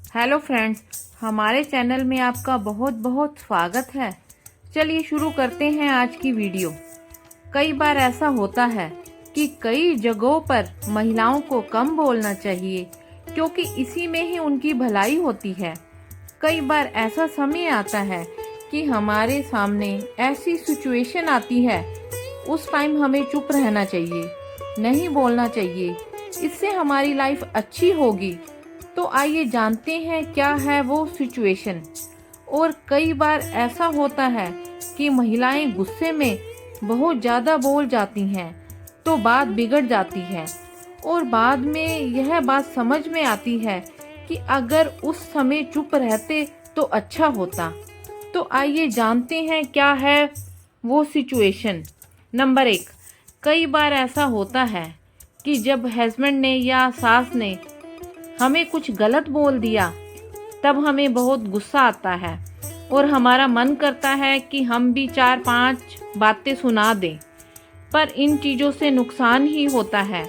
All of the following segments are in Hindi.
हेलो फ्रेंड्स, हमारे चैनल में आपका बहुत बहुत स्वागत है। चलिए शुरू करते हैं आज की वीडियो। कई बार ऐसा होता है कि कई जगहों पर महिलाओं को कम बोलना चाहिए क्योंकि इसी में ही उनकी भलाई होती है। कई बार ऐसा समय आता है कि हमारे सामने ऐसी सिचुएशन आती है, उस टाइम हमें चुप रहना चाहिए, नहीं बोलना चाहिए। इससे हमारी लाइफ अच्छी होगी। तो आइए जानते हैं क्या है वो सिचुएशन। और कई बार ऐसा होता है कि महिलाएं गुस्से में बहुत ज़्यादा बोल जाती हैं तो बात बिगड़ जाती है और बाद में यह बात समझ में आती है कि अगर उस समय चुप रहते तो अच्छा होता। तो आइए जानते हैं क्या है वो सिचुएशन। नंबर 1, कई बार ऐसा होता है कि जब हस्बैंड ने या सास ने हमें कुछ गलत बोल दिया तब हमें बहुत गुस्सा आता है और हमारा मन करता है कि हम भी 4-5 बातें सुना दें। पर इन चीज़ों से नुकसान ही होता है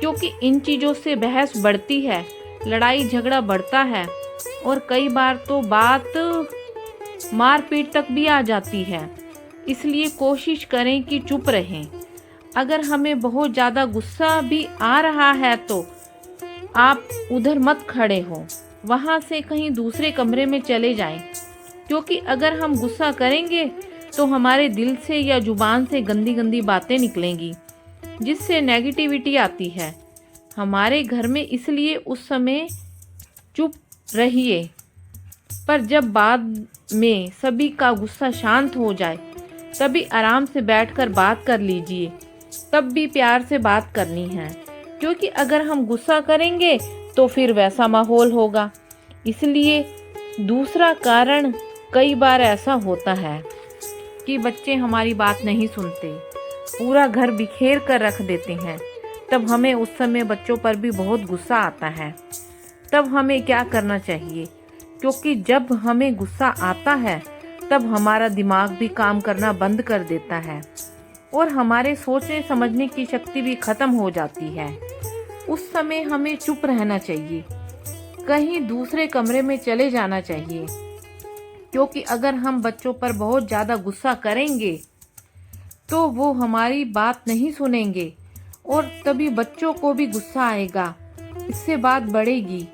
क्योंकि इन चीज़ों से बहस बढ़ती है, लड़ाई झगड़ा बढ़ता है और कई बार तो बात मारपीट तक भी आ जाती है। इसलिए कोशिश करें कि चुप रहें। अगर हमें बहुत ज़्यादा गुस्सा भी आ रहा है तो आप उधर मत खड़े हो, वहाँ से कहीं दूसरे कमरे में चले जाएं। क्योंकि अगर हम गुस्सा करेंगे तो हमारे दिल से या जुबान से गंदी गंदी बातें निकलेंगी जिससे नेगेटिविटी आती है हमारे घर में। इसलिए उस समय चुप रहिए। पर जब बाद में सभी का गुस्सा शांत हो जाए तभी आराम से बैठकर बात कर लीजिए। तब भी प्यार से बात करनी है क्योंकि अगर हम गुस्सा करेंगे तो फिर वैसा माहौल होगा। इसलिए दूसरा कारण कई बार ऐसा होता है कि बच्चे हमारी बात नहीं सुनते, पूरा घर बिखेर कर रख देते हैं। तब हमें उस समय बच्चों पर भी बहुत गुस्सा आता है। तब हमें क्या करना चाहिए? क्योंकि जब हमें गुस्सा आता है तब हमारा दिमाग भी काम करना बंद कर देता है और हमारे सोचने समझने की शक्ति भी खत्म हो जाती है। उस समय हमें चुप रहना चाहिए, कहीं दूसरे कमरे में चले जाना चाहिए। क्योंकि अगर हम बच्चों पर बहुत ज़्यादा गुस्सा करेंगे तो वो हमारी बात नहीं सुनेंगे और तभी बच्चों को भी गुस्सा आएगा, इससे बात बढ़ेगी।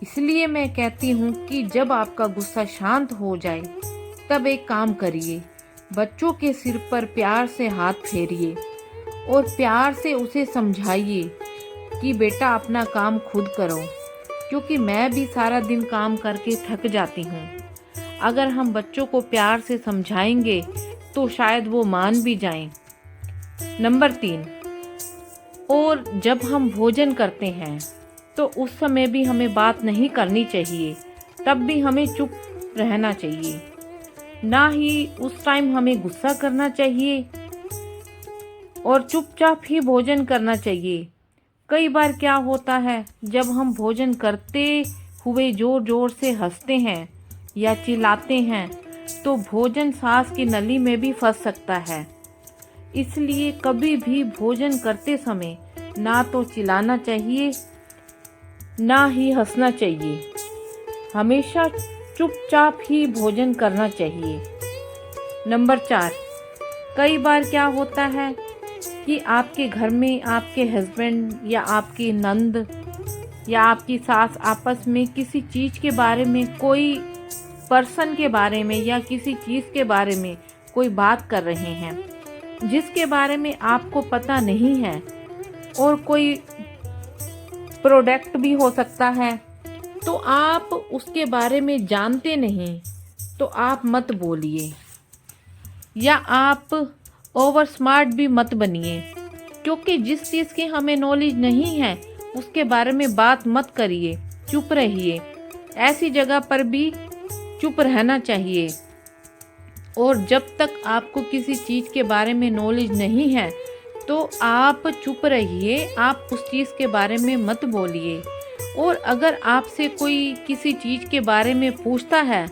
इसलिए मैं कहती हूँ कि जब आपका गुस्सा शांत हो जाए तब एक काम करिए, बच्चों के सिर पर प्यार से हाथ फेरिए और प्यार से उसे समझाइए कि बेटा अपना काम खुद करो। क्योंकि मैं भी सारा दिन काम करके थक जाती हूँ। अगर हम बच्चों को प्यार से समझाएंगे तो शायद वो मान भी जाएं। नंबर 3, और जब हम भोजन करते हैं तो उस समय भी हमें बात नहीं करनी चाहिए, तब भी हमें चुप रहना चाहिए। ना ही उस टाइम हमें गुस्सा करना चाहिए और चुपचाप ही भोजन करना चाहिए। कई बार क्या होता है, जब हम भोजन करते हुए जोर जोर से हंसते हैं या चिल्लाते हैं तो भोजन सांस की नली में भी फंस सकता है। इसलिए कभी भी भोजन करते समय ना तो चिल्लाना चाहिए ना ही हंसना चाहिए। हमेशा चुपचाप ही भोजन करना चाहिए। नंबर 4, कई बार क्या होता है कि आपके घर में आपके हस्बैंड या आपकी नंद या आपकी सास आपस में किसी चीज़ के बारे में, कोई पर्सन के बारे में या किसी चीज़ के बारे में कोई बात कर रहे हैं जिसके बारे में आपको पता नहीं है, और कोई प्रोडक्ट भी हो सकता है, तो आप उसके बारे में जानते नहीं तो आप मत बोलिए या आप ओवर स्मार्ट भी मत बनिए। क्योंकि जिस चीज़ की हमें नॉलेज नहीं है उसके बारे में बात मत करिए, चुप रहिए। ऐसी जगह पर भी चुप रहना चाहिए। और जब तक आपको किसी चीज़ के बारे में नॉलेज नहीं है तो आप चुप रहिए, आप उस चीज़ के बारे में मत बोलिए। और अगर आपसे कोई किसी चीज़ के बारे में पूछता है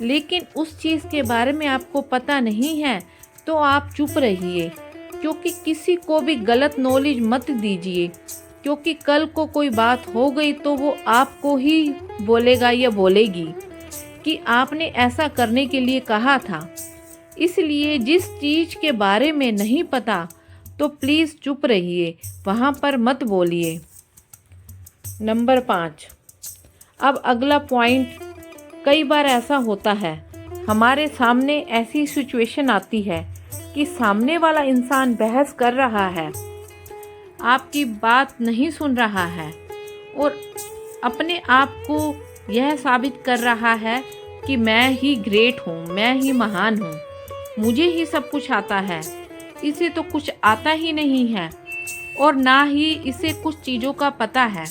लेकिन उस चीज़ के बारे में आपको पता नहीं है तो आप चुप रहिए। क्योंकि किसी को भी गलत नॉलेज मत दीजिए। क्योंकि कल को कोई बात हो गई तो वो आपको ही बोलेगा या बोलेगी कि आपने ऐसा करने के लिए कहा था। इसलिए जिस चीज़ के बारे में नहीं पता तो प्लीज़ चुप रहिए, वहाँ पर मत बोलिए। नंबर 5, अब अगला पॉइंट, कई बार ऐसा होता है हमारे सामने ऐसी सिचुएशन आती है कि सामने वाला इंसान बहस कर रहा है, आपकी बात नहीं सुन रहा है और अपने आप को यह साबित कर रहा है कि मैं ही ग्रेट हूँ, मैं ही महान हूँ, मुझे ही सब कुछ आता है, इसे तो कुछ आता ही नहीं है और ना ही इसे कुछ चीज़ों का पता है।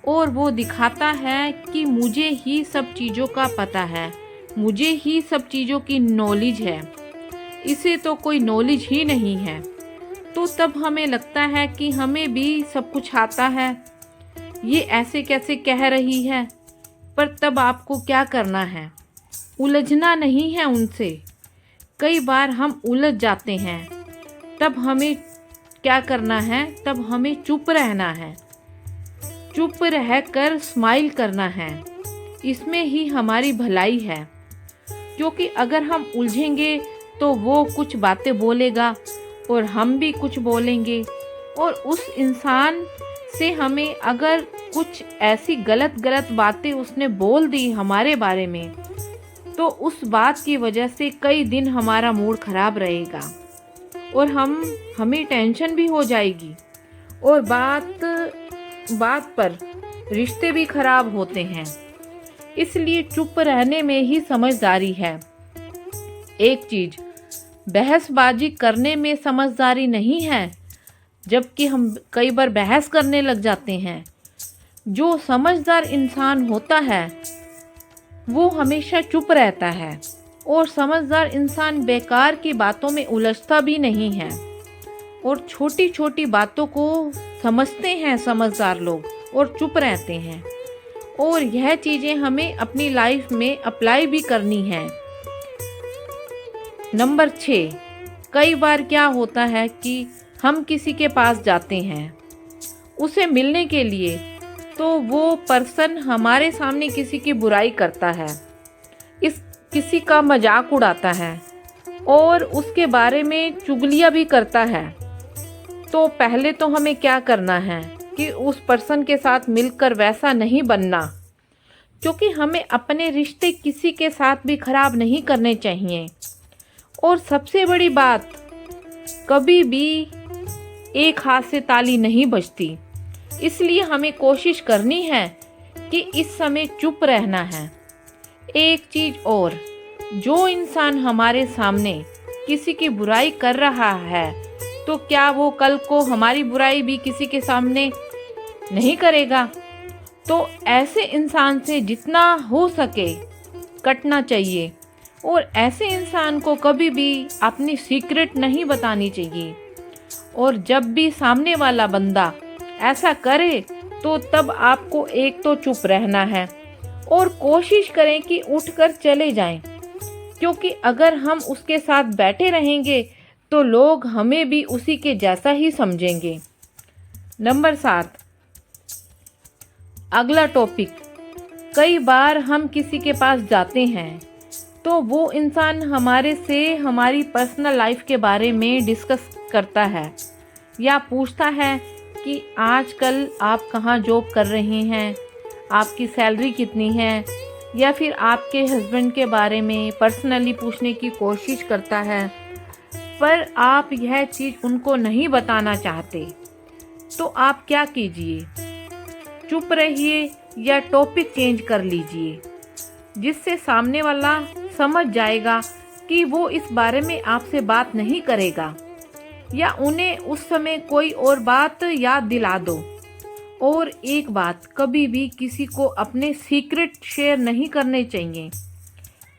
और वो दिखाता है कि मुझे ही सब चीज़ों का पता है, मुझे ही सब चीज़ों की नॉलेज है, इसे तो कोई नॉलेज ही नहीं है। तो तब हमें लगता है कि हमें भी सब कुछ आता है, ये ऐसे कैसे कह रही है। पर तब आपको क्या करना है, उलझना नहीं है उनसे। कई बार हम उलझ जाते हैं, तब हमें क्या करना है, तब हमें चुप रहना है, चुप रहकर स्माइल करना है, इसमें ही हमारी भलाई है। क्योंकि अगर हम उलझेंगे तो वो कुछ बातें बोलेगा और हम भी कुछ बोलेंगे और उस इंसान से हमें अगर कुछ ऐसी गलत बातें उसने बोल दी हमारे बारे में, तो उस बात की वजह से कई दिन हमारा मूड खराब रहेगा और हमें टेंशन भी हो जाएगी और बात पर रिश्ते भी खराब होते हैं। इसलिए चुप रहने में ही समझदारी है। एक चीज, बहसबाजी करने में समझदारी नहीं है, जबकि हम कई बार बहस करने लग जाते हैं। जो समझदार इंसान होता है वो हमेशा चुप रहता है और समझदार इंसान बेकार की बातों में उलझता भी नहीं है और छोटी छोटी बातों को समझते हैं समझदार लोग और चुप रहते हैं। और यह चीज़ें हमें अपनी लाइफ में अप्लाई भी करनी है। नंबर 6, कई बार क्या होता है कि हम किसी के पास जाते हैं उसे मिलने के लिए, तो वो पर्सन हमारे सामने किसी की बुराई करता है, किसी का मजाक उड़ाता है और उसके बारे में चुगलियाँ भी करता है। तो पहले तो हमें क्या करना है कि उस पर्सन के साथ मिलकर वैसा नहीं बनना, क्योंकि हमें अपने रिश्ते किसी के साथ भी खराब नहीं करने चाहिए। और सबसे बड़ी बात, कभी भी एक हाथ से ताली नहीं बजती, इसलिए हमें कोशिश करनी है कि इस समय चुप रहना है। एक चीज़ और, जो इंसान हमारे सामने किसी की बुराई कर रहा है, तो क्या वो कल को हमारी बुराई भी किसी के सामने नहीं करेगा? तो ऐसे इंसान से जितना हो सके कटना चाहिए और ऐसे इंसान को कभी भी अपनी सीक्रेट नहीं बतानी चाहिए। और जब भी सामने वाला बंदा ऐसा करे तो तब आपको एक तो चुप रहना है और कोशिश करें कि उठकर चले जाएं, क्योंकि अगर हम उसके साथ बैठे रहेंगे तो लोग हमें भी उसी के जैसा ही समझेंगे। नंबर 7, अगला टॉपिक, कई बार हम किसी के पास जाते हैं तो वो इंसान हमारे से हमारी पर्सनल लाइफ के बारे में डिस्कस करता है या पूछता है कि आजकल आप कहाँ जॉब कर रहे हैं, आपकी सैलरी कितनी है, या फिर आपके हस्बैंड के बारे में पर्सनली पूछने की कोशिश करता है, पर आप यह चीज़ उनको नहीं बताना चाहते। तो आप क्या कीजिए, चुप रहिए या टॉपिक चेंज कर लीजिए, जिससे सामने वाला समझ जाएगा कि वो इस बारे में आपसे बात नहीं करेगा, या उन्हें उस समय कोई और बात याद दिला दो। और एक बात, कभी भी किसी को अपने सीक्रेट शेयर नहीं करने चाहिए,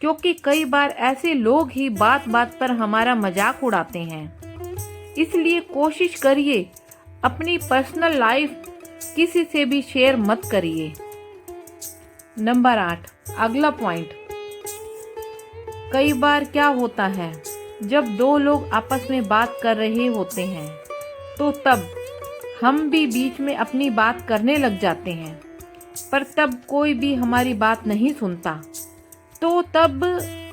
क्योंकि कई बार ऐसे लोग ही बात बात पर हमारा मजाक उड़ाते हैं। इसलिए कोशिश करिए अपनी पर्सनल लाइफ किसी से भी शेयर मत करिए। नंबर 8, अगला पॉइंट, कई बार क्या होता है जब दो लोग आपस में बात कर रहे होते हैं तो तब हम भी बीच में अपनी बात करने लग जाते हैं, पर तब कोई भी हमारी बात नहीं सुनता। तो तब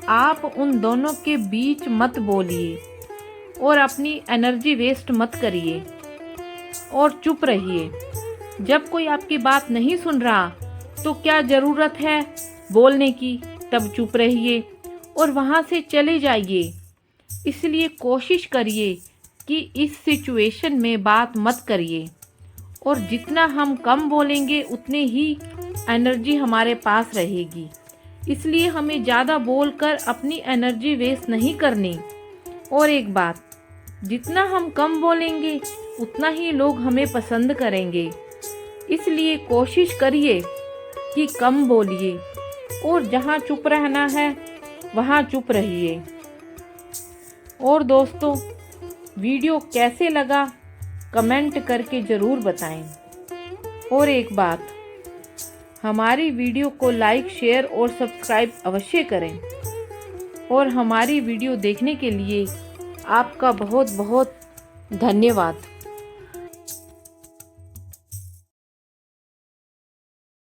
आप उन दोनों के बीच मत बोलिए और अपनी एनर्जी वेस्ट मत करिए और चुप रहिए। जब कोई आपकी बात नहीं सुन रहा तो क्या ज़रूरत है बोलने की, तब चुप रहिए और वहाँ से चले जाइए। इसलिए कोशिश करिए कि इस सिचुएशन में बात मत करिए, और जितना हम कम बोलेंगे उतने ही एनर्जी हमारे पास रहेगी। इसलिए हमें ज़्यादा बोलकर अपनी एनर्जी वेस्ट नहीं करनी। और एक बात, जितना हम कम बोलेंगे उतना ही लोग हमें पसंद करेंगे। इसलिए कोशिश करिए कि कम बोलिए और जहाँ चुप रहना है वहाँ चुप रहिए। और दोस्तों, वीडियो कैसे लगा कमेंट करके ज़रूर बताएं। और एक बात, हमारी वीडियो को लाइक, शेयर और सब्सक्राइब अवश्य करें। और हमारी वीडियो देखने के लिए आपका बहुत बहुत धन्यवाद।